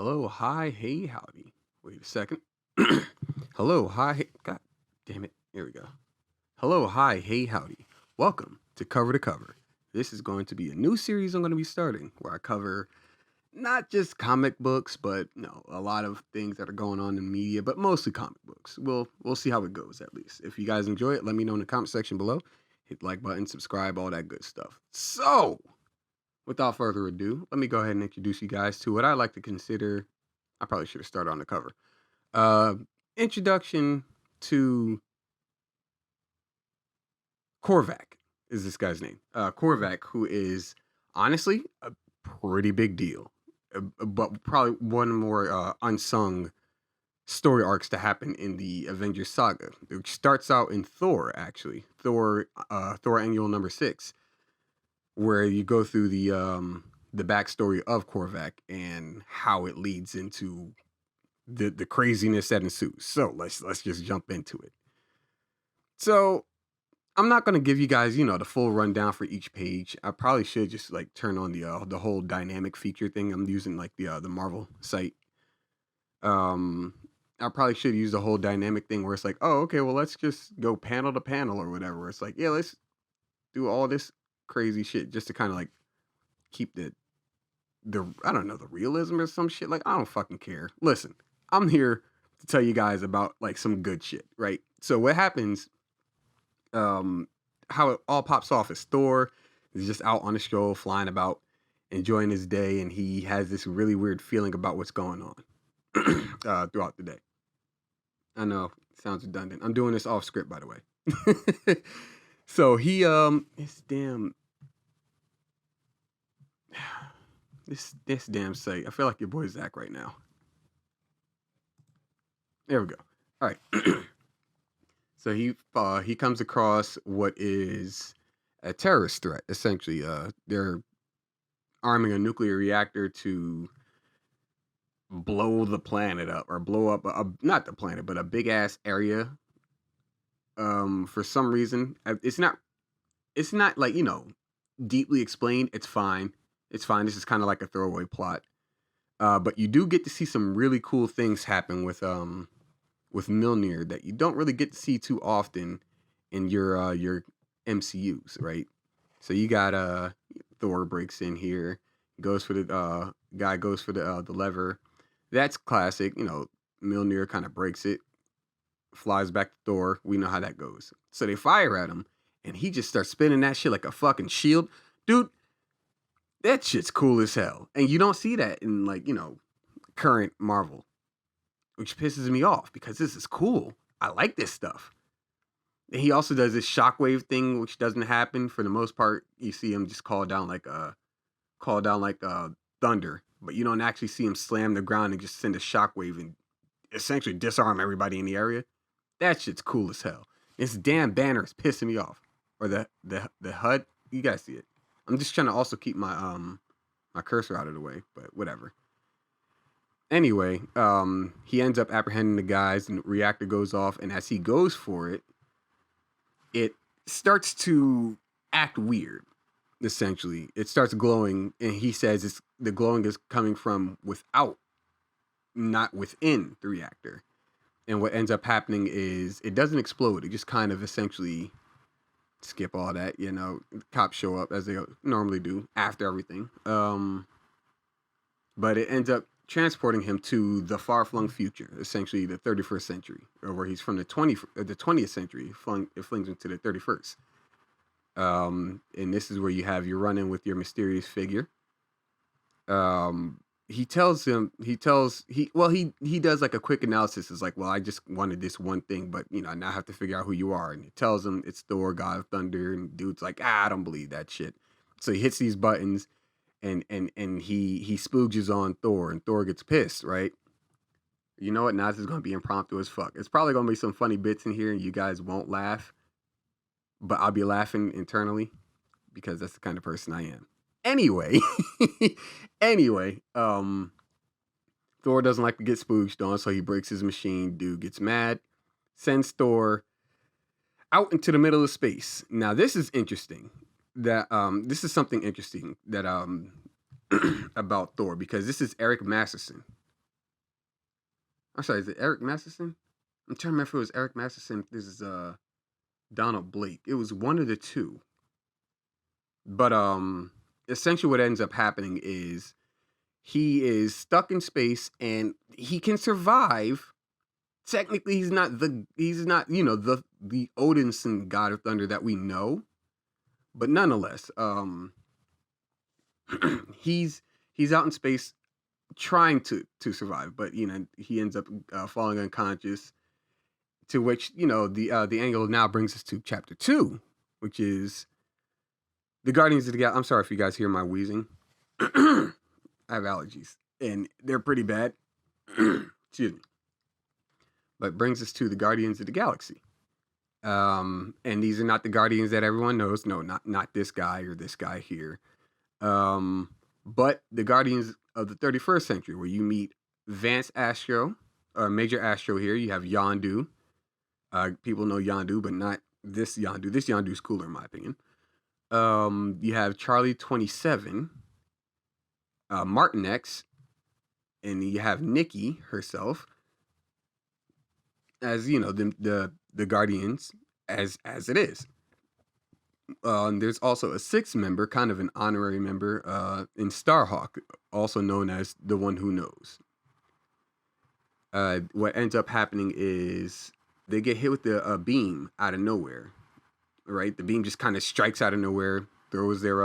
Hello, hi, hey, howdy. Wait a second. Hello, hi, hey, God damn it. Here we go. Hello, hi, hey, howdy. Welcome to Cover to Cover. This is going to be a new series I'm going to be starting where I cover not just comic books, but a lot of things that are going on in media, but mostly comic books. We'll see how it goes at least. If you guys enjoy it, let me know in the comment section below. Hit the like button, subscribe, all that good stuff. So, without further ado, let me go ahead and introduce you guys to what I like to consider. I probably should have started on the cover. Uh, Introduction to Korvac is this guy's name. Korvac, who is honestly a pretty big deal, but probably one more unsung story arcs to happen in the Avengers saga. It starts out in Thor, actually, Thor Annual number 6, where you go through the backstory of Korvac and how it leads into the craziness that ensues. So let's just jump into it. So I'm not gonna give you guys, the full rundown for each page. I probably should just like turn on the whole dynamic feature thing. I'm using like the Marvel site. Um, I probably should use the whole dynamic thing where it's like, oh, okay, well let's just go panel to panel or whatever. It's like, yeah, let's do all this crazy shit just to kind of like keep the I don't know, the realism or some shit. Like I don't fucking care. Listen, I'm here to tell you guys about like some good shit, right? So what happens, um, how it all pops off is Thor is just out on a stroll, flying about, enjoying his day, and he has this really weird feeling about what's going on throughout the day. I know, it sounds redundant. I'm doing this off script, by the way. So he this damn this damn site. I feel like your boy Zach right now. There we go. All right. So he comes across what is a terrorist threat. Essentially, they're arming a nuclear reactor to blow the planet up or blow up not the planet, but a big ass area. For some reason, it's not like deeply explained. It's fine. It's fine. This is kind of like a throwaway plot. But you do get to see some really cool things happen with Milner that you don't really get to see too often in your MCUs, right? So you got Thor breaks in here, goes for the guy goes for the lever. That's classic, Milner kind of breaks it, flies back to Thor. We know how that goes. So they fire at him, and he just starts spinning that shit like a fucking shield, dude. That shit's cool as hell, and you don't see that in like current Marvel, which pisses me off because this is cool. I like this stuff. And he also does this shockwave thing, which doesn't happen for the most part. You see him just call down like thunder, but you don't actually see him slam the ground and just send a shockwave and essentially disarm everybody in the area. That shit's cool as hell. This damn banner is pissing me off, or the HUD. You guys see it. I'm just trying to also keep my cursor out of the way, but whatever. Anyway, he ends up apprehending the guys, and the reactor goes off. And as he goes for it, it starts to act weird. Essentially, it starts glowing, and he says the glowing is coming from without, not within the reactor. And what ends up happening is it doesn't explode. It just kind of essentially skip all that. Cops show up as they normally do after everything. But it ends up transporting him to the far-flung future, essentially the 31st century, or where he's from the 20th century. It flings him to the 31st. And this is where you have your run-in with your mysterious figure. He does like a quick analysis. It's like, well, I just wanted this one thing, but I now have to figure out who you are. And he tells him it's Thor, God of Thunder, and dude's like, I don't believe that shit. So he hits these buttons, and he spooges on Thor, and Thor gets pissed, right? You know what? Now this is gonna be impromptu as fuck. It's probably gonna be some funny bits in here, and you guys won't laugh, but I'll be laughing internally because that's the kind of person I am. Anyway, anyway, Thor doesn't like to get spooked on, so he breaks his machine. Dude gets mad, sends Thor out into the middle of space. Now this is interesting. This is something interesting that about Thor, because this is Eric Masterson, I'm sorry, is it Eric Masterson? I'm trying to remember if it was Eric Masterson. This is Donald Blake. It was one of the two. But essentially what ends up happening is he is stuck in space and he can survive. Technically he's not, the Odinson god of thunder that we know. But nonetheless, he's out in space trying to survive, but he ends up falling unconscious. To which the angle now brings us to chapter 2, which is the Guardians of the Galaxy. I'm sorry if you guys hear my wheezing. I have allergies, and they're pretty bad. Excuse me. But brings us to the Guardians of the Galaxy. And these are not the Guardians that everyone knows. No, not this guy or this guy here. But the Guardians of the 31st century, where you meet Vance Astro, or Major Astro here. You have Yondu. People know Yondu, but not this Yondu. This Yondu's cooler, in my opinion. You have Charlie 27, Martin X, and you have Nikki herself, as the Guardians as it is. There's also a 6th member, kind of an honorary member, in Starhawk, also known as the One Who Knows. What ends up happening is they get hit with a beam out of nowhere, right? The beam just kind of strikes out of nowhere, throws their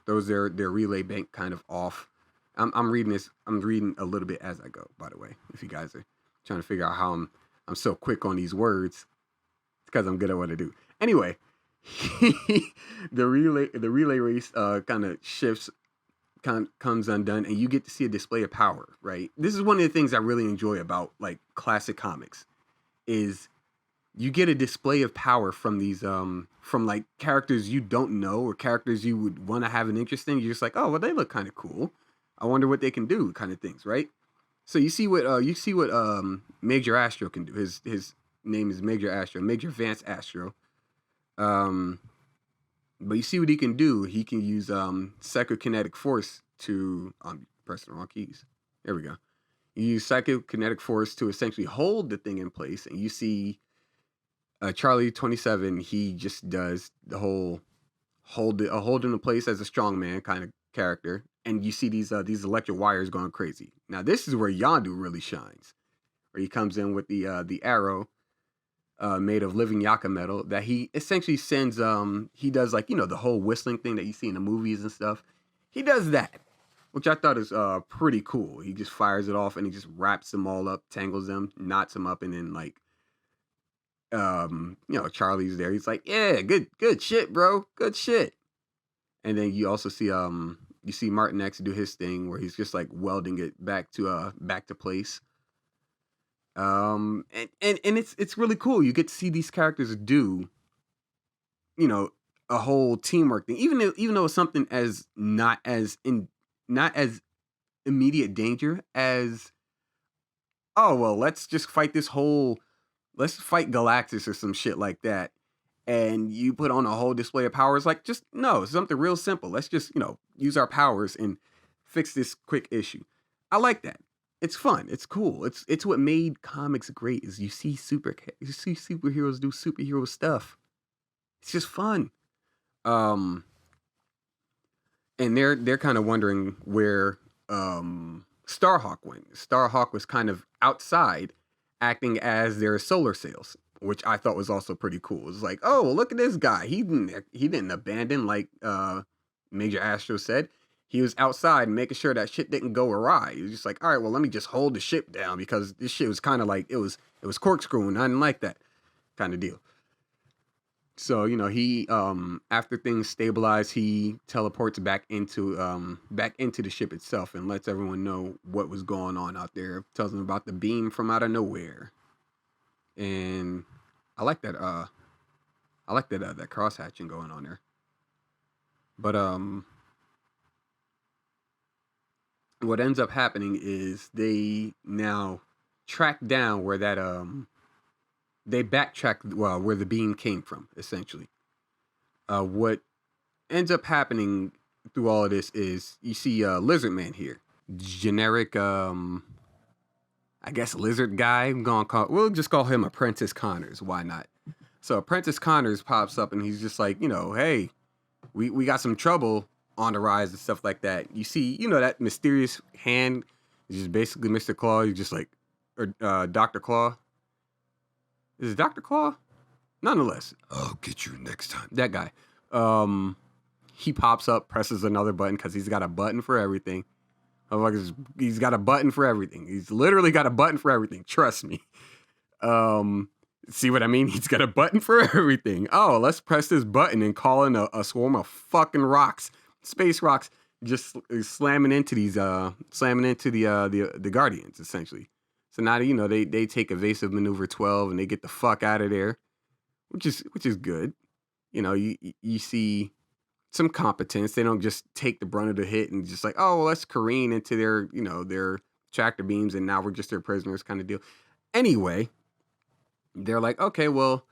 relay bank kind of off. I'm reading this. I'm reading a little bit as I go, by the way. If you guys are trying to figure out how I'm so quick on these words, it's because I'm good at what I do. Anyway, the relay race kind of shifts, comes undone, and you get to see a display of power, right? This is one of the things I really enjoy about like classic comics, is you get a display of power from these from like characters you don't know or characters you would want to have an interest in. You're just like, oh well, they look kind of cool. I wonder what they can do, kind of things, right? So you see what Major Astro can do. His name is Major Astro, Major Vance Astro. But you see what he can do. He can use psychokinetic force to press the wrong keys. There we go. You use psychokinetic force to essentially hold the thing in place, and you see Charlie 27. He just does the whole hold in place as a strongman kind of character, and you see these electric wires going crazy. Now this is where Yondu really shines, where he comes in with the arrow made of living Yaka metal that he essentially sends. He does like the whole whistling thing that you see in the movies and stuff. He does that, which I thought is pretty cool. He just fires it off and he just wraps them all up, tangles them, knots them up, and then like Charlie's there. He's like, yeah, good shit, bro, good shit. And then you also see you see Martin X do his thing where he's just like welding it back to place. And it's really cool. You get to see these characters do, a whole teamwork thing, even though it's something as not as immediate danger as, oh well, let's fight Galactus or some shit like that. And you put on a whole display of powers, like, just no, something real simple. Let's just, use our powers and fix this quick issue. I like that. It's fun. It's cool. It's what made comics great. Is you see superheroes do superhero stuff. It's just fun. And they're kind of wondering where Starhawk went. Starhawk was kind of outside, acting as their solar sails, which I thought was also pretty cool. It's like, oh, well, look at this guy. He didn't abandon, like Major Astro said. He was outside making sure that shit didn't go awry. He was just like, all right, well, let me just hold the ship down because this shit was kind of like it was corkscrewing. I didn't like that kind of deal. So he after things stabilize, he teleports back into the ship itself and lets everyone know what was going on out there. Tells them about the beam from out of nowhere, and I like that. That cross hatching going on there. But what ends up happening is they now track down where that they backtrack where the beam came from, essentially. What ends up happening through all of this is you see Lizard Man here, generic I guess, lizard guy. We'll just call him Apprentice Connors. Why not? So Apprentice Connors pops up and he's just like, hey, we got some trouble on the rise and stuff like that. You see, that mysterious hand is just basically Mr. Claw. He's just like, or Dr. Claw. Is it Dr. Claw? Nonetheless, I'll get you next time. That guy. He pops up, presses another button because he's got a button for everything. He's got a button for everything. He's literally got a button for everything. Trust me. See what I mean? He's got a button for everything. Oh, let's press this button and call in a swarm of fucking rocks, space rocks, just slamming into the Guardians essentially. So now they take evasive maneuver 12 and they get the fuck out of there, which is good. You see some competence. They don't just take the brunt of the hit and just like, oh, well, let's careen into their tractor beams and now we're just their prisoners kind of deal. Anyway, they're like, okay, well,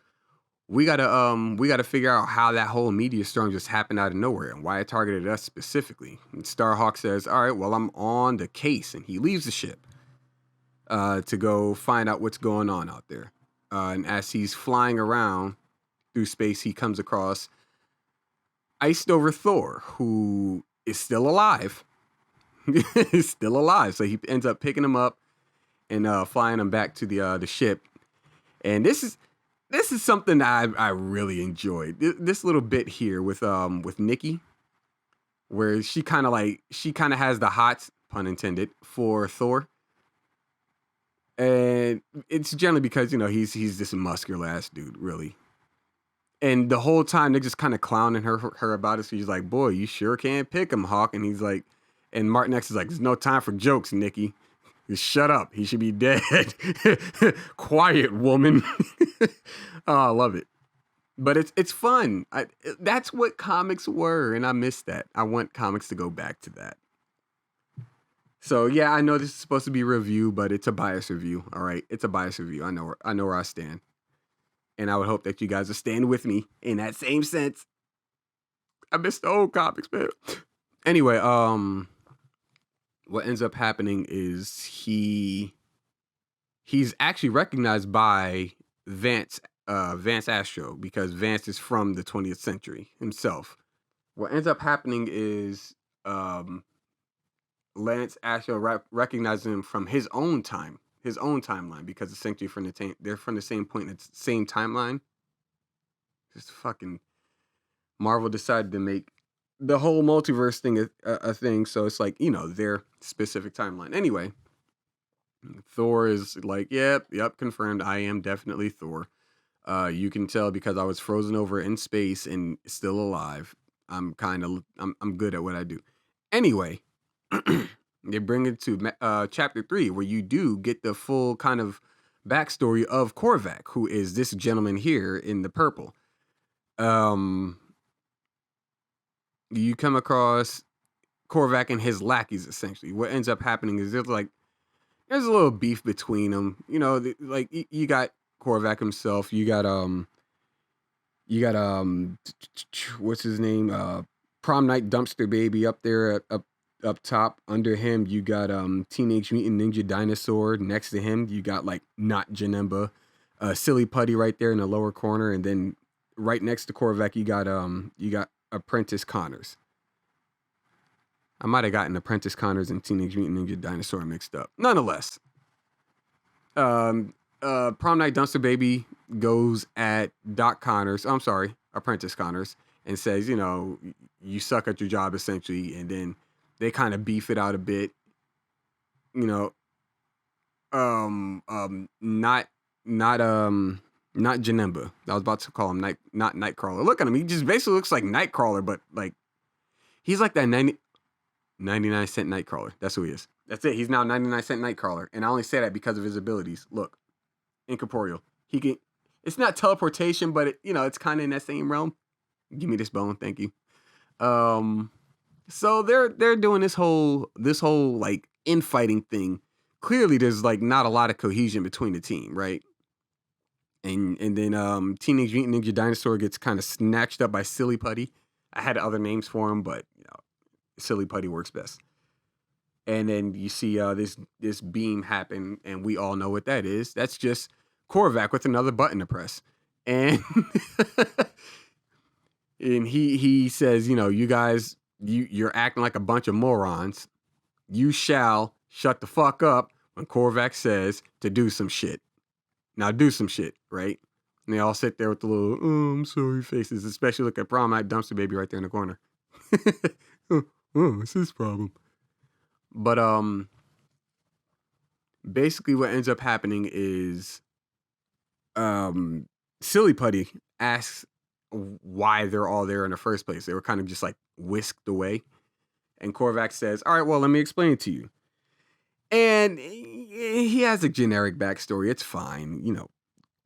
we gotta figure out how that whole meteor storm just happened out of nowhere and why it targeted us specifically. And Starhawk says, all right, well, I'm on the case, and he leaves the ship to go find out what's going on out there. And as he's flying around through space, he comes across iced over Thor, who is still alive. He's still alive. So he ends up picking him up and flying him back to the ship. And this is something that I really enjoyed. This little bit here with Nikki, where she kind of has the hots, pun intended, for Thor. And it's generally because, he's this muscular ass dude, really. And the whole time they're just kind of clowning her about it. So she's like, boy, you sure can pick him, Hawk. And he's like, and Martin X is like, there's no time for jokes, Nikki. Just shut up. He should be dead. Quiet, woman. Oh, I love it. But it's fun. That's what comics were. And I miss that. I want comics to go back to that. So yeah, I know this is supposed to be a review, but it's a bias review. All right. It's a bias review. I know where I stand. And I would hope that you guys will stand with me in that same sense. I miss the old comics, man. Anyway, what ends up happening is he's actually recognized by Vance Astro, because Vance is from the 20th century himself. What ends up happening is Lance Astro recognizes him from his own timeline, because essentially they're from the same point, it's the same timeline. Just fucking Marvel decided to make the whole multiverse thing a thing, so it's like, their specific timeline. Anyway, Thor is like, yep, confirmed, I am definitely Thor. You can tell because I was frozen over in space and still alive. I'm good at what I do. Anyway, they bring it to chapter 3, where you do get the full kind of backstory of Korvac, who is this gentleman here in the purple. You come across Korvac and his lackeys, essentially. What ends up happening is there's a little beef between them. You got Korvac himself. You got what's his name? Prom Night Dumpster Baby up there up top. Under him, you got Teenage Mutant Ninja Dinosaur. Next to him, you got not Janemba, Silly Putty right there in the lower corner, and then right next to Korvac, you got Apprentice Connors. I might have gotten Apprentice Connors and Teenage Mutant Ninja Dinosaur mixed up. Nonetheless, Prom Night Dumpster Baby goes at Apprentice Connors, and says, you suck at your job, essentially. And then they kind of beef it out a bit. Not Janemba. I was about to call him not Nightcrawler. Look at him. He just basically looks like Nightcrawler, but he's like that 99-cent Nightcrawler. That's who he is. That's it. He's now 99-cent Nightcrawler. And I only say that because of his abilities. Look, incorporeal. He can. It's not teleportation, but it's kind of in that same realm. Give me this bone, thank you. So they're doing this whole infighting thing. Clearly, there's not a lot of cohesion between the team, right? And then Teenage Mutant Ninja Dinosaur gets kind of snatched up by Silly Putty. I had other names for him, but Silly Putty works best. And then you see this beam happen, and we all know what that is. That's just Korvac with another button to press. And and he says, you guys, you're acting like a bunch of morons. You shall shut the fuck up when Korvac says to do some shit. Now do some shit, right? And they all sit there with the little, oh, I'm sorry faces, especially look at Prom Night Dumpster Baby right there in the corner. It's his problem. But basically what ends up happening is Silly Putty asks why they're all there in the first place. They were kind of just like whisked away. And Korvac says, all right, well, let me explain it to you. And he has a generic backstory. It's fine.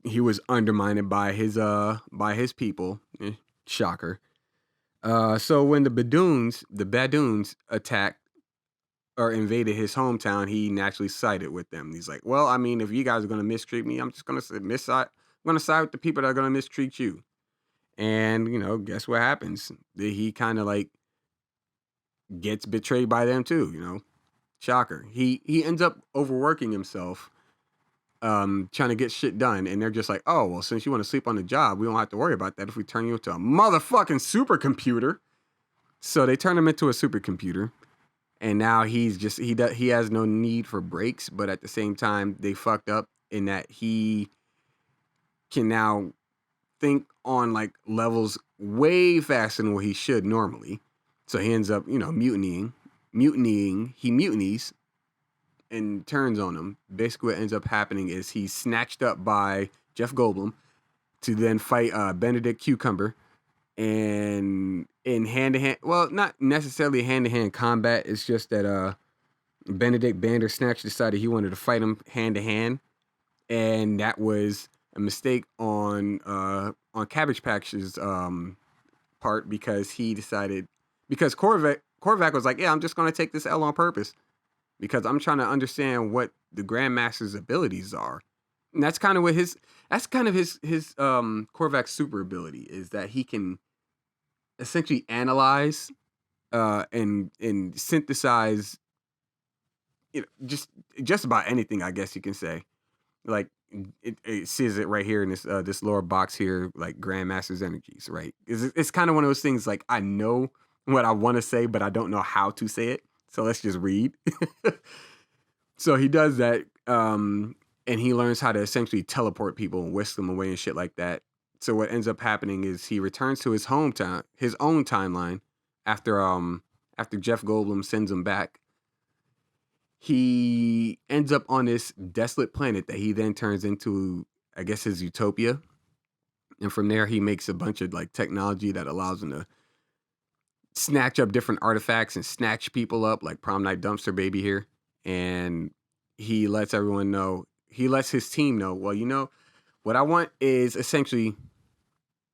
He was undermined by his people. Shocker. So when the Badoons attacked or invaded his hometown, he naturally sided with them. He's like, well, I mean, if you guys are going to mistreat me, I'm just going to side with the people that are going to mistreat you. And, guess what happens? He kind of like gets betrayed by them too, Shocker. He ends up overworking himself, trying to get shit done. And they're just like, oh, well, since you want to sleep on the job, we don't have to worry about that if we turn you into a motherfucking supercomputer. So they turn him into a supercomputer. And now he has no need for breaks, but at the same time, they fucked up in that he can now think on like levels way faster than what he should normally. So he ends up, mutinying. He mutinies and turns on him. Basically what ends up happening is he's snatched up by Jeff Goldblum to then fight Benedict Cucumber. And in hand-to-hand, well, not necessarily hand-to-hand combat. It's just that Benedict Bandersnatch decided he wanted to fight him hand-to-hand. And that was a mistake on Cabbage Patch's part because Korvac was like, yeah, I'm just going to take this L on purpose because I'm trying to understand what the Grandmaster's abilities are. And that's kind of his Korvac's super ability is that he can essentially analyze and synthesize just about anything, I guess you can say. Like it says it right here in this lower box here, like Grandmaster's energies, right? It's kind of one of those things like I know what I want to say, but I don't know how to say it. So let's just read. So he does that, and he learns how to essentially teleport people and whisk them away and shit like that. So what ends up happening is he returns to his hometown, his own timeline, after Jeff Goldblum sends him back. He ends up on this desolate planet that he then turns into, I guess, his utopia. And from there, he makes a bunch of like technology that allows him to snatch up different artifacts and snatch people up, like Prom Night Dumpster Baby here. And he lets everyone know, he lets his team know, well, what I want is essentially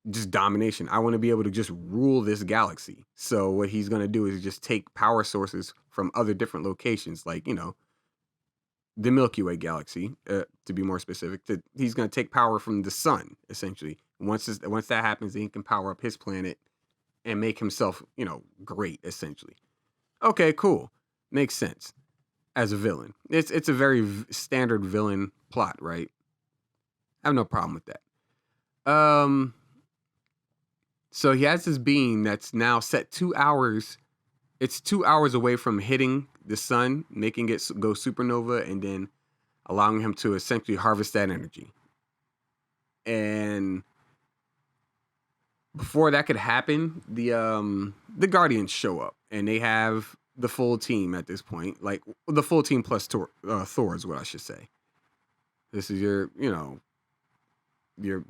just domination. I want to be able to just rule this galaxy. So what he's going to do is just take power sources from other different locations, like, the Milky Way galaxy, to be more specific. He's going to take power from the sun, essentially. Once that happens, then he can power up his planet and make himself, great, essentially. Okay, cool. Makes sense. As a villain. It's a very standard villain plot, right? I have no problem with that. So he has this beam that's now set 2 hours. It's 2 hours away from hitting the sun, making it go supernova, and then allowing him to essentially harvest that energy. And before that could happen, the Guardians show up, and they have the full team at this point, like the full team plus Thor is what I should say. This is your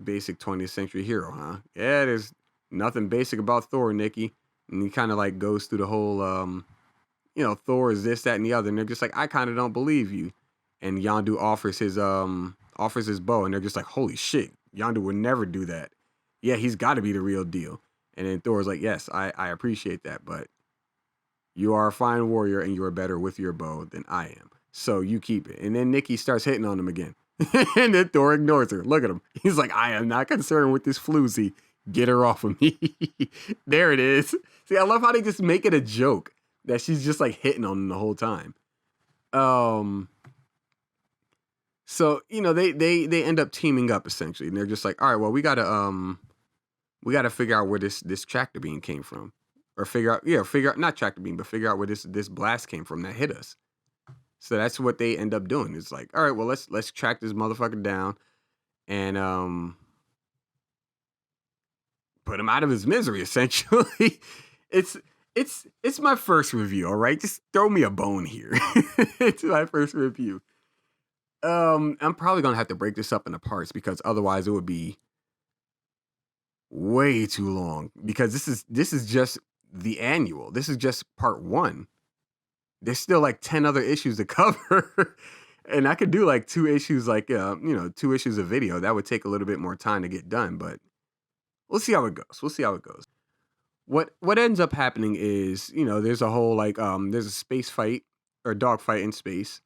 basic 20th century hero, huh? Yeah, there's nothing basic about Thor, Nikki. And he kind of like goes through the whole, Thor is this, that, and the other. And they're just like, I kind of don't believe you. And Yondu offers his bow, and they're just like, holy shit, Yondu would never do that. Yeah, he's got to be the real deal. And then Thor's like, yes, I appreciate that, but you are a fine warrior, and you are better with your bow than I am. So you keep it. And then Nikki starts hitting on him again. And then Thor ignores her. Look at him. He's like, I am not concerned with this floozy. Get her off of me. There it is. See, I love how they just make it a joke that she's just like hitting on him the whole time. Um, so they end up teaming up essentially, and they're just like, all right, well, we gotta figure out where this tractor beam came from, or figure out not tractor beam, but figure out where this blast came from that hit us. So that's what they end up doing. It's like, all right, well, let's track this motherfucker down and put him out of his misery. Essentially, it's it's my first review. All right, just throw me a bone here. It's my first review. I'm probably gonna have to break this up into parts because otherwise it would be way too long. Because this is just the annual. This is just part one. There's still like 10 other issues to cover. And I could do like two issues, like 2 issues of video. That would take a little bit more time to get done, but we'll see how it goes. We'll see how it goes. What ends up happening is, there's a whole like there's a space fight or dog fight in space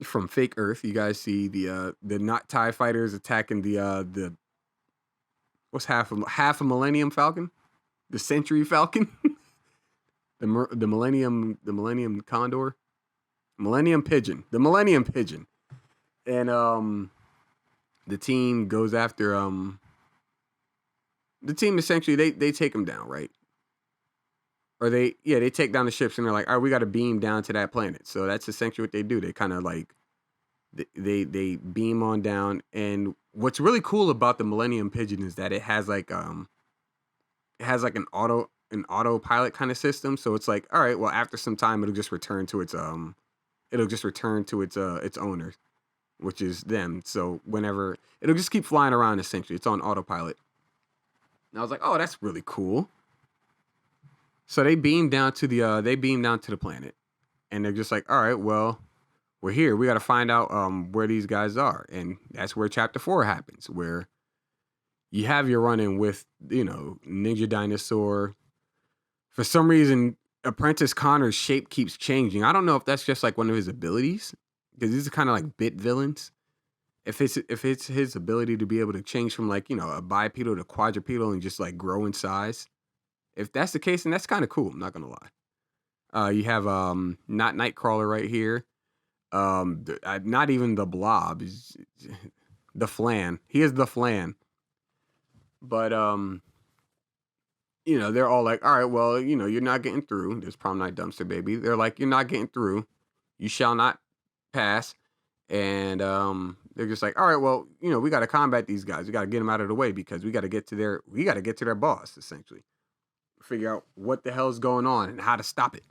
from fake Earth. You guys see the not TIE fighters attacking the what's half a Millennium Falcon? The Century Falcon? the Millennium Condor? Millennium Pigeon. The Millennium Pigeon. And the team goes after the team essentially they take them down, right? Or they take down the ships and they're like, all right, we got to beam down to that planet. So that's essentially what they do. They kind of like they beam on down. And what's really cool about the Millennium Pigeon is that it has like an autopilot kind of system. So it's like, all right, well, after some time it'll just return to its owner, which is them. So whenever it'll just keep flying around, essentially, it's on autopilot. And I was like, oh, that's really cool. So they beam down to the planet, and they're just like, all right, well, we're here. We got to find out where these guys are, and that's where Chapter 4 happens, where you have your run-in with Ninja Dinosaur. For some reason, Apprentice Connors' shape keeps changing. I don't know if that's just like one of his abilities, because these are kind of like bit villains. If it's his ability to be able to change from like a bipedal to quadrupedal and just like grow in size. If that's the case, then that's kind of cool. I'm not gonna lie. You have not Nightcrawler right here. Not even the Blob. The Flan. He is the Flan. But they're all like, all right, well, you're not getting through. There's Prom Night Dumpster Baby. They're like, you're not getting through. You shall not pass. And they're just like, all right, well, we got to combat these guys. We got to get them out of the way because we got to get to their boss, essentially. Figure out what the hell's going on and how to stop it.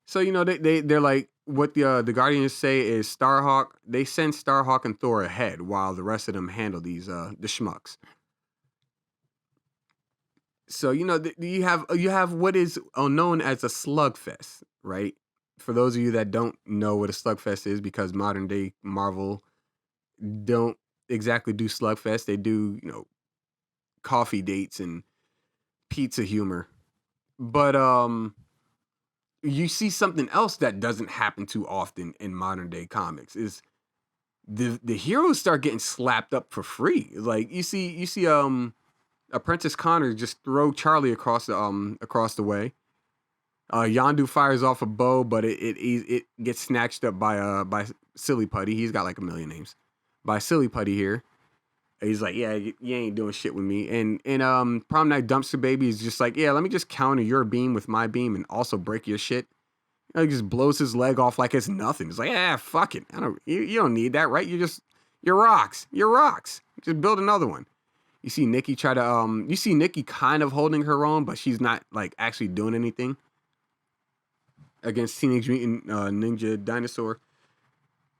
So they're like, what the Guardians say is Starhawk. They send Starhawk and Thor ahead while the rest of them handle these the schmucks. So you have what is known as a slugfest, right? For those of you that don't know what a slugfest is, because modern day Marvel don't exactly do slugfest. They do coffee dates and pizza humor. But you see something else that doesn't happen too often in modern day comics is the heroes start getting slapped up for free. Like you see Apprentice Connors just throw Charlie across the way. Yondu fires off a bow, but it gets snatched up by Silly Putty. He's got like a million names. By Silly Putty here. He's like, yeah, you ain't doing shit with me. And Prom Night Dumpster Baby is just like, yeah, let me just counter your beam with my beam and also break your shit. He just blows his leg off like it's nothing. It's like, yeah, fuck it. You don't need that, right? You're rocks. You're rocks. Just build another one. You see Nikki kind of holding her own, but she's not like actually doing anything against Teenage Mutant Ninja Dinosaur.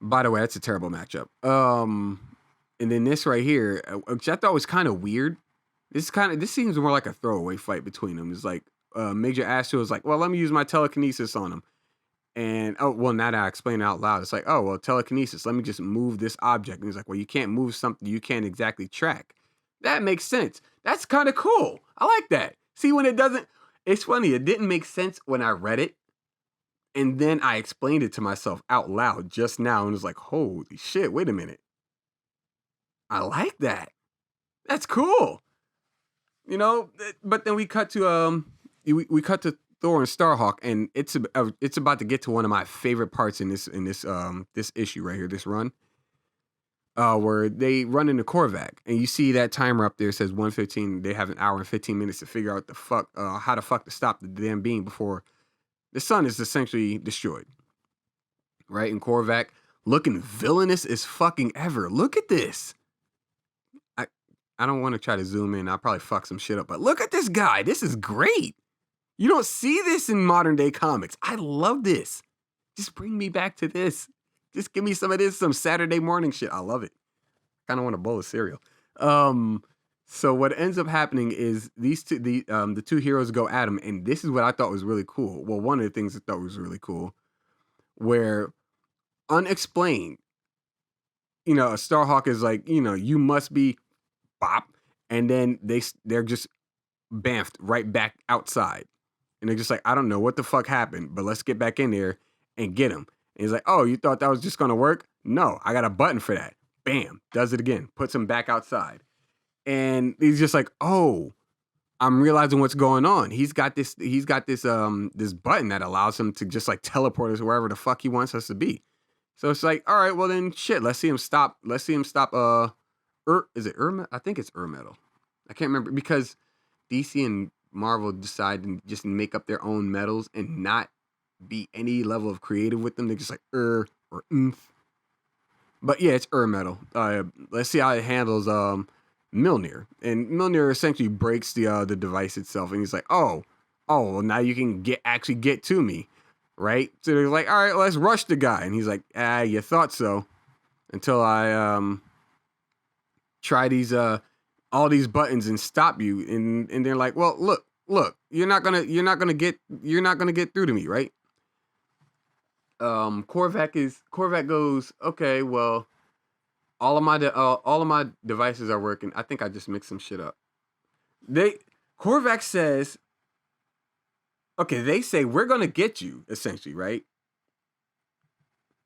By the way, that's a terrible matchup. And then this right here, which I thought was kind of weird. This seems more like a throwaway fight between them. It's like Major Astro is like, well, let me use my telekinesis on him. And now that I explain it out loud, it's like, oh, well, telekinesis, let me just move this object. And he's like, well, you can't move something you can't exactly track. That makes sense. That's kind of cool. I like that. See, when it doesn't, it's funny. It didn't make sense when I read it. And then I explained it to myself out loud just now. And it was like, holy shit, wait a minute. I like that. That's cool. But then we cut to we cut to Thor and Starhawk, and it's about to get to one of my favorite parts in this issue right here, this run, where they run into Korvac, and you see that timer up there says 1:15. They have an hour and 15 minutes to figure out how the fuck to stop the damn beam before the sun is essentially destroyed, right? And Korvac looking villainous as fucking ever. Look at this. I don't want to try to zoom in. I'll probably fuck some shit up, but look at this guy. This is great. You don't see this in modern day comics. I love this. Just bring me back to this. Just give me some of this, some Saturday morning shit. I love it. Kind of want a bowl of cereal. So what ends up happening is the two heroes go at him, and this is what I thought was really cool. Well, one of the things I thought was really cool, where unexplained, a Starhawk is like, you must be bop, and then they're just bamfed right back outside, and they're just like, I don't know what the fuck happened, but let's get back in there and get him. And he's like, oh, you thought that was just gonna work? No, I got a button for that. Bam, does it again, puts him back outside, and he's just like, oh, I'm realizing what's going on. He's got this this button that allows him to just like teleport us wherever the fuck he wants us to be. So it's like, all right, well then shit, let's see him stop. Is it I think it's Metal. I can't remember, because DC and Marvel decide to just make up their own metals and not be any level of creative with them. They're just like or oomph. But yeah, it's Metal. Let's see how it handles Mjolnir. And Mjolnir essentially breaks the device itself, and he's like, oh, well, now you can actually get to me, right? So they're like, all right, let's rush the guy, and he's like, you thought so, until I try these all these buttons and stop you, and they're like, well, look, you're not gonna get through to me, right? Korvac goes, okay, well, all of my devices are working. I think I just mixed some shit up. Korvac says, okay, they say we're gonna get you, essentially, right?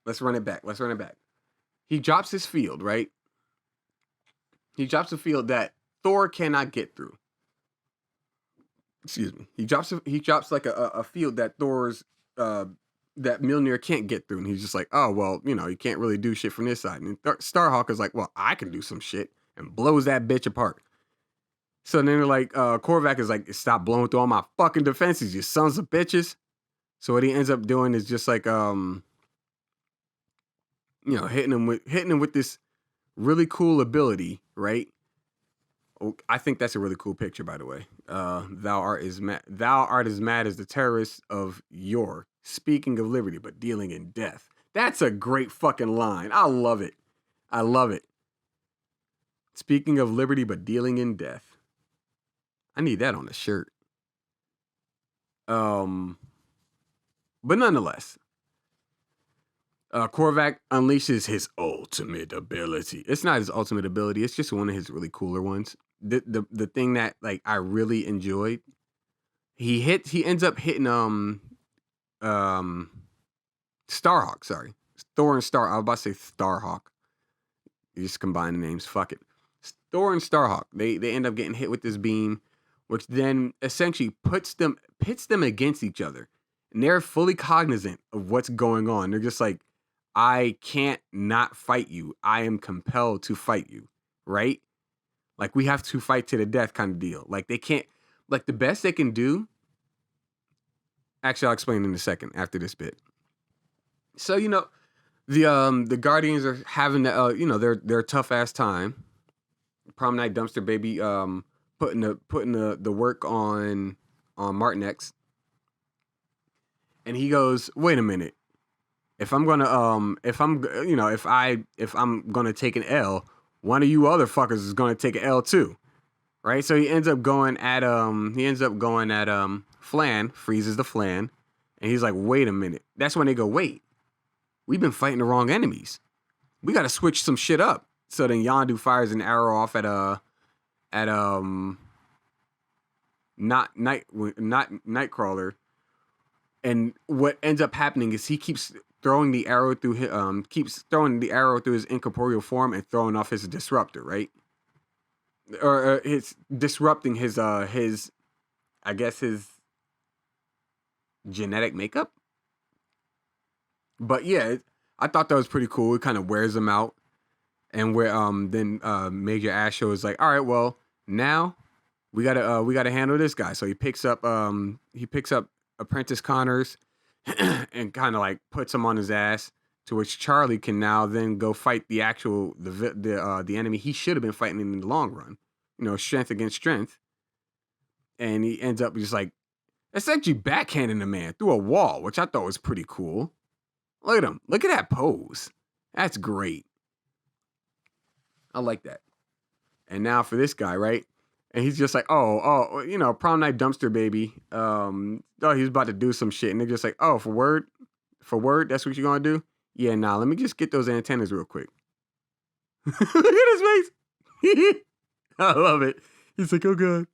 Let's run it back. He drops his field, right? He drops a field that Thor cannot get through. Excuse me. He drops like a field that that Mjolnir can't get through, and he's just like, oh, well, you can't really do shit from this side. And Starhawk is like, well, I can do some shit, and blows that bitch apart. So then they're like, Korvac is like, stop blowing through all my fucking defenses, you sons of bitches. So what he ends up doing is just like, hitting him with this really cool ability, right? Oh, I think that's a really cool picture, by the way. Thou art as mad as the terrorists of yore, speaking of liberty, but dealing in death. That's a great fucking line. I love it. Speaking of liberty, but dealing in death. I need that on a shirt. But nonetheless, Korvac unleashes his ultimate ability. It's not his ultimate ability. It's just one of his really cooler ones. The thing that like I really enjoyed. He ends up hitting Starhawk. Sorry, Thor and Star. I was about to say Starhawk. You just combine the names. Fuck it. Thor and Starhawk. They end up getting hit with this beam, which then essentially pits them against each other, and they're fully cognizant of what's going on. They're just like, I can't not fight you. I am compelled to fight you, right? Like, we have to fight to the death kind of deal. Like, they can't, like, the best they can do, actually, I'll explain in a second after this bit. So, the Guardians are having, their tough-ass time. Prom Night Dumpster Baby putting the work on Martin X. And he goes, wait a minute. If I'm gonna take an L, one of you other fuckers is gonna take an L too, right? So he ends up going at Flan, freezes the Flan, and he's like, wait a minute. That's when they go, wait, we've been fighting the wrong enemies. We got to switch some shit up. So then Yondu fires an arrow off at Nightcrawler, and what ends up happening is he keeps throwing the arrow through his incorporeal form and throwing off his disruptor, right? Or it's disrupting his genetic makeup. But yeah, I thought that was pretty cool. It kind of wears him out, and where then Major Astro is like, all right, well now we gotta handle this guy. So he picks up Apprentice Connors and kind of like puts him on his ass. To which Charlie can now then go fight the enemy he should have been fighting in the long run. Strength against strength, and he ends up just like essentially backhanding the man through a wall, which I thought was pretty cool. Look at him. Look at that pose. That's great. I like that. And now for this guy, right? And he's just like, prom night dumpster baby. He's about to do some shit. And they're just like, oh, for word, that's what you're gonna do? Yeah, nah, let me just get those antennas real quick. Look at his face. I love it. He's like, oh god.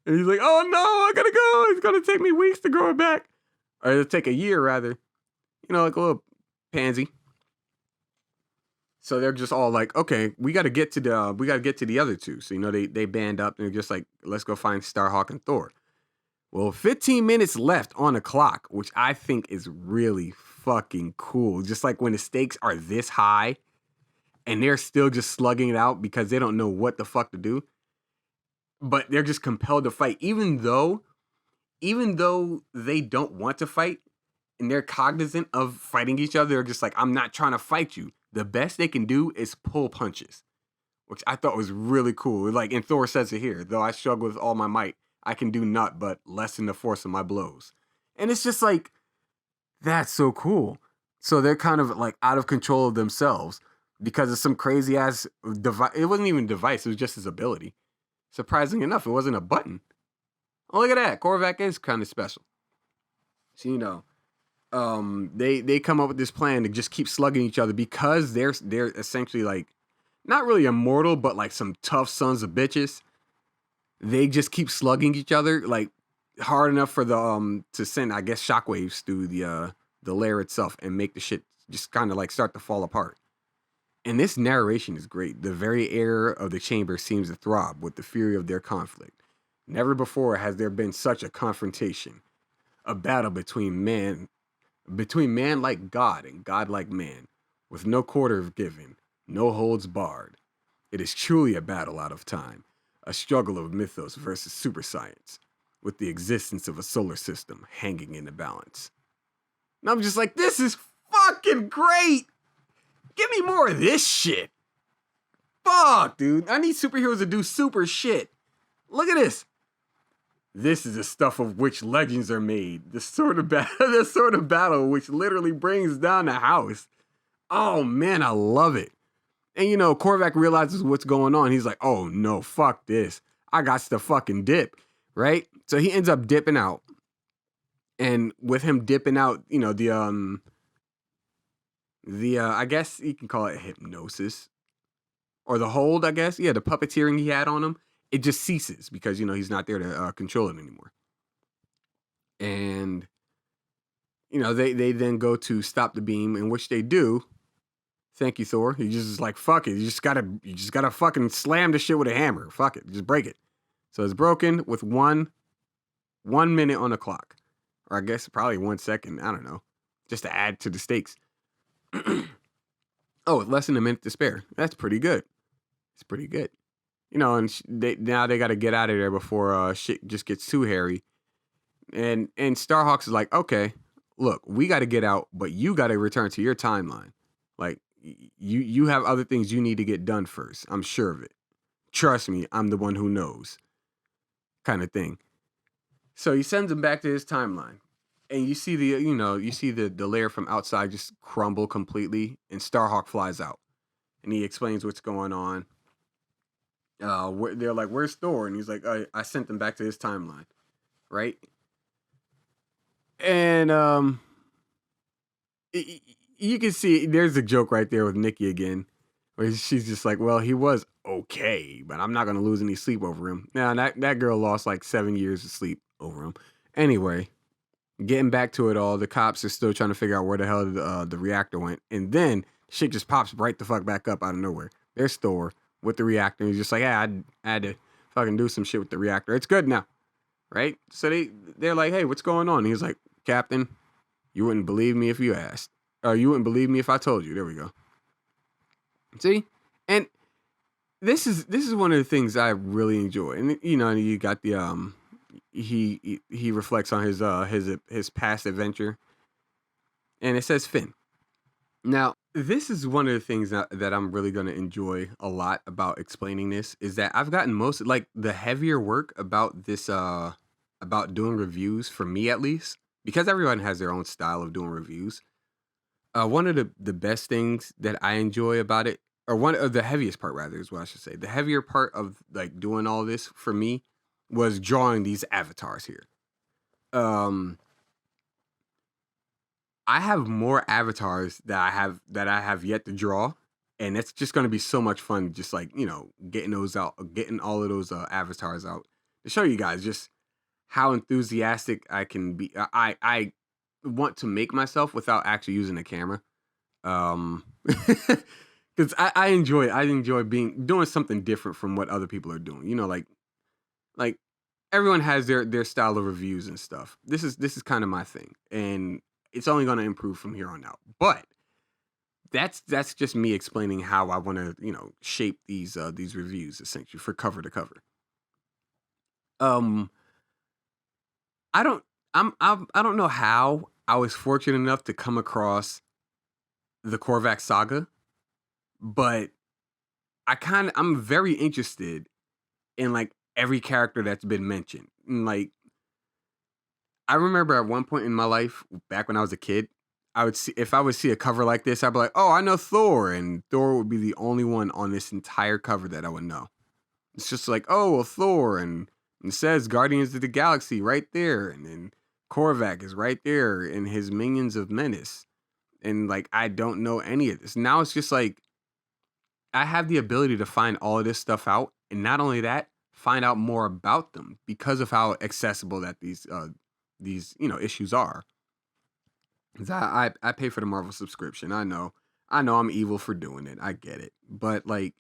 And he's like, oh no, I gotta go. It's gonna take me weeks to grow it back. Or it'll take a year rather. Like a little pansy. So they're just all like, okay, we gotta get to the other two. So they band up and they're just like, let's go find Starhawk and Thor. Well, 15 minutes left on the clock, which I think is really fucking cool. Just like when the stakes are this high and they're still just slugging it out because they don't know what the fuck to do. But they're just compelled to fight, even though they don't want to fight and they're cognizant of fighting each other. They're just like, I'm not trying to fight you. The best they can do is pull punches, which I thought was really cool. Like, and Thor says it here, though I struggle with all my might, I can do naught but lessen the force of my blows. And it's just like, that's so cool. So they're kind of like out of control of themselves because of some crazy ass device. It wasn't even a device, it was just his ability. Surprising enough, it wasn't a button. Oh, look at that. Korvac is kind of special. So, they come up with this plan to just keep slugging each other because they're essentially like not really immortal, but like some tough sons of bitches. They just keep slugging each other like hard enough for the to send, I guess, shockwaves through the lair itself and make the shit just kind of like start to fall apart. And this narration is great. The very air of the chamber seems to throb with the fury of their conflict. Never before has there been such a confrontation, a battle between man like God and God like man, with no quarter given, no holds barred. It is truly a battle out of time, a struggle of mythos versus super science, with the existence of a solar system hanging in the balance. And I'm just like, this is fucking great! Give me more of this shit! Fuck, dude. I need superheroes to do super shit. Look at this. This is the stuff of which legends are made. The sort of battle which literally brings down the house. Oh man, I love it. And Korvac realizes what's going on. He's like, oh no, fuck this. I got to fucking dip, right? So he ends up dipping out. And with him dipping out, I guess you can call it hypnosis. Or the hold, I guess. Yeah, the puppeteering he had on him. It just ceases because, he's not there to control it anymore. And, they then go to stop the beam, in which they do. Thank you, Thor. He just is like, fuck it. You just gotta fucking slam the shit with a hammer. Fuck it. Just break it. So it's broken with 1 minute on the clock. Or I guess probably 1 second. I don't know. Just to add to the stakes. Oh, with less than a minute to spare. That's pretty good. It's pretty good. And they got to get out of there before shit just gets too hairy. And Starhawks is like, okay, look, we got to get out, but you got to return to your timeline. Like, you have other things you need to get done first. I'm sure of it. Trust me, I'm the one who knows. Kind of thing. So he sends him back to his timeline. And you see the layer from outside just crumble completely, and Starhawk flies out. And he explains what's going on. They're like, where's Thor? And he's like, I sent them back to his timeline, right? And you can see there's a joke right there with Nikki again, where she's just like, well, he was okay, but I'm not gonna lose any sleep over him. Now that girl lost like 7 years of sleep over him. Anyway, getting back to it all, the cops are still trying to figure out where the hell the reactor went, and then shit just pops right the fuck back up out of nowhere. There's Thor with the reactor. He's just like, I had to fucking do some shit with the reactor. It's good now, right? So they're like, hey, what's going on? And he's like, Captain, you wouldn't believe me if you asked. Or you wouldn't believe me if I told you. There we go. See? And this is one of the things I really enjoy. And you got the he reflects on his past adventure, and it says Finn. Now, this is one of the things that I'm really going to enjoy a lot about explaining this is that I've gotten most like the heavier work about this about doing reviews for me at least, because everyone has their own style of doing reviews. One of the best things that I enjoy about it, or one of the heaviest part rather is what I should say. The heavier part of like doing all this for me was drawing these avatars here. Um I have more avatars that I have yet to draw, and it's just going to be so much fun. Just like getting those out, getting all of those avatars out to show you guys just how enthusiastic I can be. I want to make myself without actually using a camera, because I enjoy being doing something different from what other people are doing. Like everyone has their style of reviews and stuff. This is kind of my thing, and it's only going to improve from here on out. But that's just me explaining how I want to shape these reviews essentially for cover to cover. Um, I don't I don't know how I was fortunate enough to come across the Korvac saga, but I'm very interested in like every character that's been mentioned. And, like I remember at one point in my life, back when I was a kid, I would see if I would see a cover like this, I'd be like, "Oh, I know Thor," and Thor would be the only one on this entire cover that I would know. It's just like, "Oh, well, Thor," and it says Guardians of the Galaxy right there, and then Korvac is right there, and his Minions of Menace, and like I don't know any of this. Now it's just like I have the ability to find all of this stuff out, and not only that, find out more about them because of how accessible that these issues are. 'Cause I pay for the Marvel subscription. I know I'm evil for doing it. I get it, but like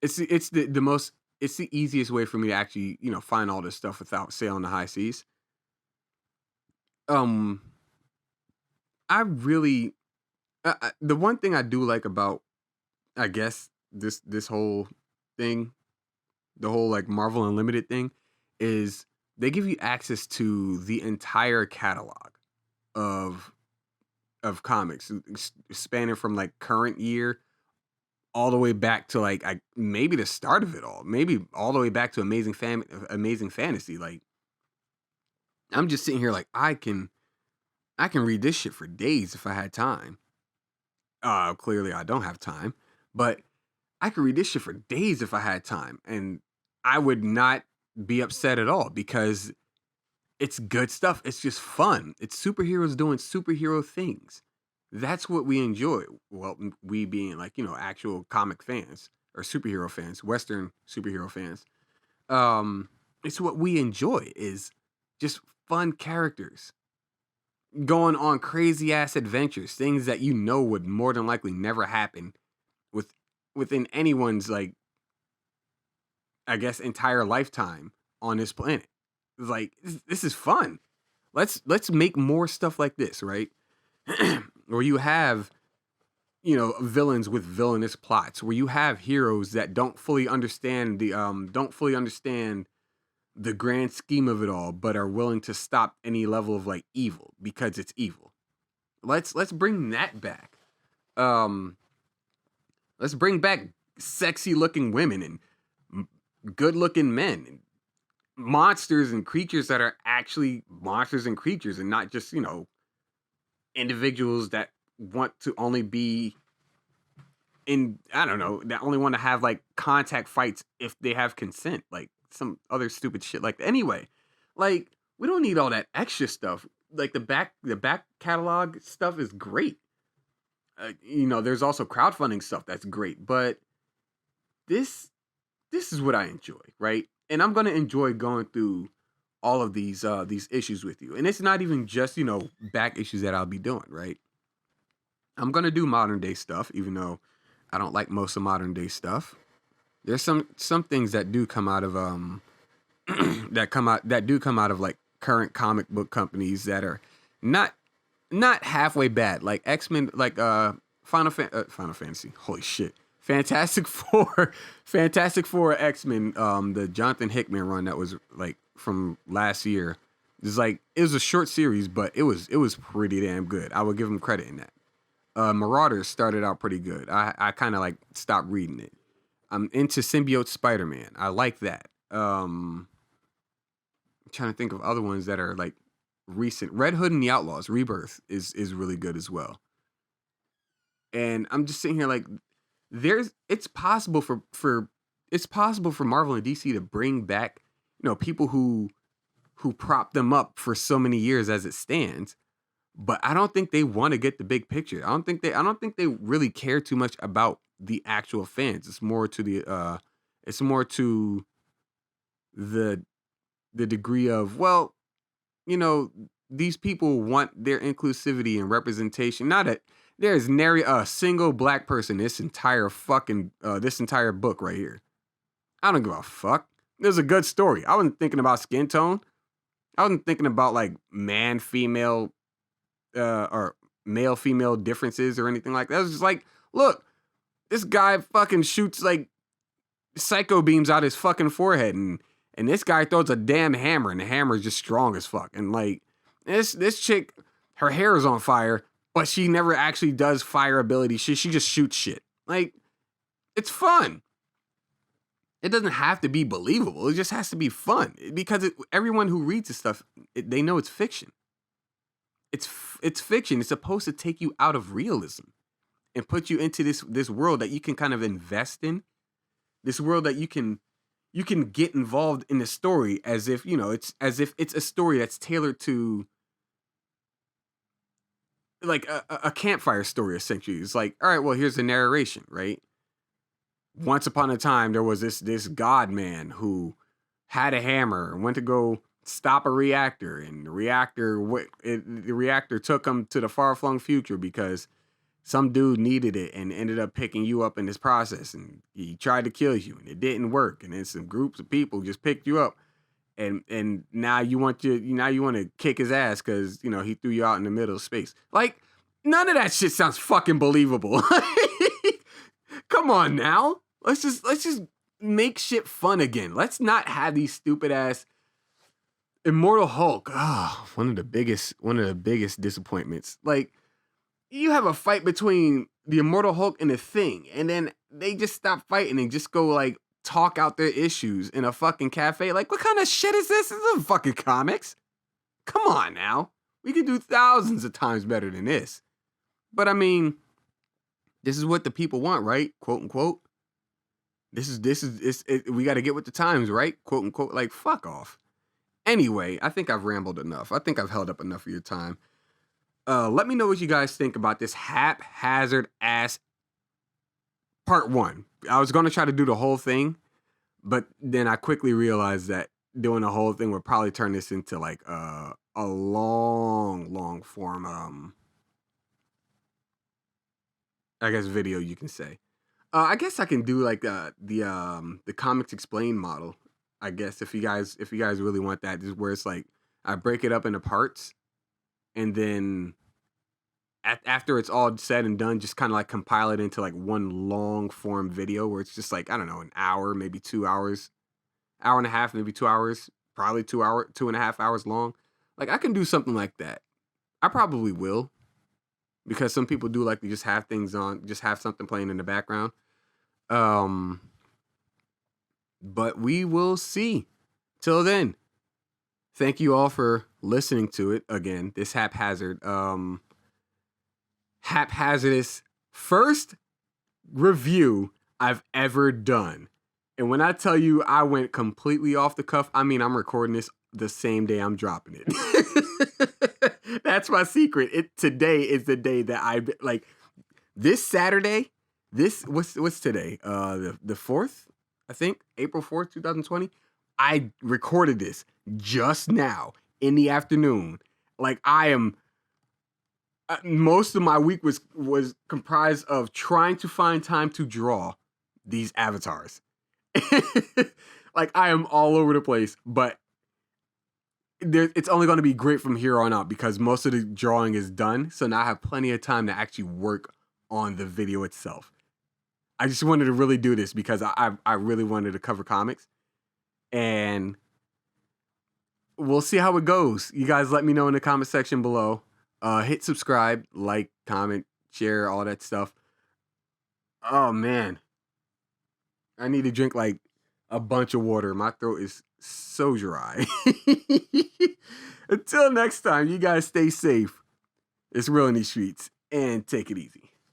it's the most it's the easiest way for me to actually find all this stuff without sailing the high seas. Um, I really the one thing I do like about I guess this whole thing, the whole like Marvel Unlimited thing, is they give you access to the entire catalog of comics, spanning from like current year all the way back to like maybe the start of it all, maybe all the way back to Amazing Fantasy. Like I'm just sitting here like I can read this shit for days if I had time. Clearly I don't have time, but I could read this shit for days if I had time, and I would not be upset at all because it's good stuff. It's just fun. It's superheroes doing superhero things. That's what we enjoy. Well, we being like, actual comic fans or superhero fans, Western superhero fans. Um, it's what we enjoy is just fun characters going on crazy ass adventures, things that would more than likely never happen with within anyone's like I guess entire lifetime on this planet. It's like this is fun. Let's make more stuff like this, right? Where you have villains with villainous plots, where you have heroes that don't fully understand the grand scheme of it all, but are willing to stop any level of like evil because it's evil. Let's bring that back. Um, let's bring back sexy looking women and good looking men and monsters and creatures that are actually monsters and creatures and not just individuals that want to only be in I don't know that only want to have like contact fights if they have consent, like some other stupid shit like that. Anyway, like we don't need all that extra stuff. Like the back catalog stuff is great. There's also crowdfunding stuff that's great, but this this is what I enjoy, right? And I'm gonna enjoy going through all of these issues with you. And it's not even just back issues that I'll be doing, right? I'm gonna do modern day stuff, even though I don't like most of modern day stuff. There's some things that do come out of that do come out of like current comic book companies that are not not halfway bad. Like X-Men, like Final Fantasy. Holy shit. Fantastic Four, Fantastic Four X-Men, the Jonathan Hickman run that was like from last year. It's like it was a short series, but it was pretty damn good. I would give him credit in that. Marauders started out pretty good. I kind of like stopped reading it. I'm into Symbiote Spider-Man. I like that. I'm trying to think of other ones that are like recent. Red Hood and the Outlaws Rebirth is really good as well. And I'm just sitting here like it's possible for it's possible for Marvel and DC to bring back, people who prop them up for so many years as it stands, but I don't think they want to get the big picture. I don't think they really care too much about the actual fans. It's more to the the degree of, well, you know, these people want their inclusivity and representation. Not that there's nary a single black person this entire book right here. I don't give a fuck. There's a good story. I wasn't thinking about skin tone. I wasn't thinking about like man female or male female differences or anything like that. I was just like, look, this guy fucking shoots like psycho beams out his fucking forehead, and this guy throws a damn hammer, and the hammer is just strong as fuck. And like this chick, her hair is on fire, but she never actually does fire ability. She just shoots shit. Like, it's fun. It doesn't have to be believable. It just has to be fun, because everyone who reads this stuff, they know it's fiction. It's fiction. It's supposed to take you out of realism and put you into this world that you can kind of invest in. This world that you can get involved in the story as if, it's as if it's a story that's tailored to like a campfire story, essentially. It's like, all right, well, here's the narration, right? Once upon a time, there was this god man who had a hammer and went to go stop a reactor, and the reactor took him to the far flung future because some dude needed it and ended up picking you up in this process, and he tried to kill you and it didn't work, and then some groups of people just picked you up, and now you want to kick his ass because he threw you out in the middle of space. Like, none of that shit sounds fucking believable. Come on now. Let's just make shit fun again. Let's not have these stupid ass Immortal Hulk. One of the biggest disappointments. Like, you have a fight between the Immortal Hulk and the Thing, and then they just stop fighting and just go like talk out their issues in a fucking cafe. Like, what kind of shit is this? This isn't fucking comics. Come on now. We could do thousands of times better than this. But I mean, this is what the people want, right? Quote unquote. We got to get with the times, right? Quote unquote. Like, fuck off. Anyway, I think I've rambled enough. I think I've held up enough of your time. Let me know what you guys think about this haphazard ass part 1. I was going to try to do the whole thing, but then I quickly realized that doing the whole thing would probably turn this into like a long form, I guess, video, you can say. I guess I can do like the Comics Explained model. I guess if you guys really want that, just where it's like I break it up into parts, and then after it's all said and done, just kind of like compile it into like one long form video where it's just like, I don't know, an hour, maybe 2 hours, hour and a half, maybe 2 hours, probably 2.5 hours long. Like, I can do something like that. I probably will, because some people do like to just have things on, just have something playing in the background. But we will see. Till then, thank you all for listening to it. Again, this haphazardous first review I've ever done. And when I tell you I went completely off the cuff, I mean, I'm recording this the same day I'm dropping it. That's my secret. Today is the day that I like this Saturday. What's today? The 4th, I think, April 4th, 2020. I recorded this just now in the afternoon. Like, I am most of my week was comprised of trying to find time to draw these avatars. Like, I am all over the place, but it's only going to be great from here on out because most of the drawing is done. So now I have plenty of time to actually work on the video itself. I just wanted to really do this because I really wanted to cover comics, and we'll see how it goes. You guys let me know in the comment section below. Hit subscribe, like, comment, share, all that stuff. Oh man, I need to drink like a bunch of water. My throat is so dry. Until next time, you guys stay safe. It's real in these streets, and take it easy.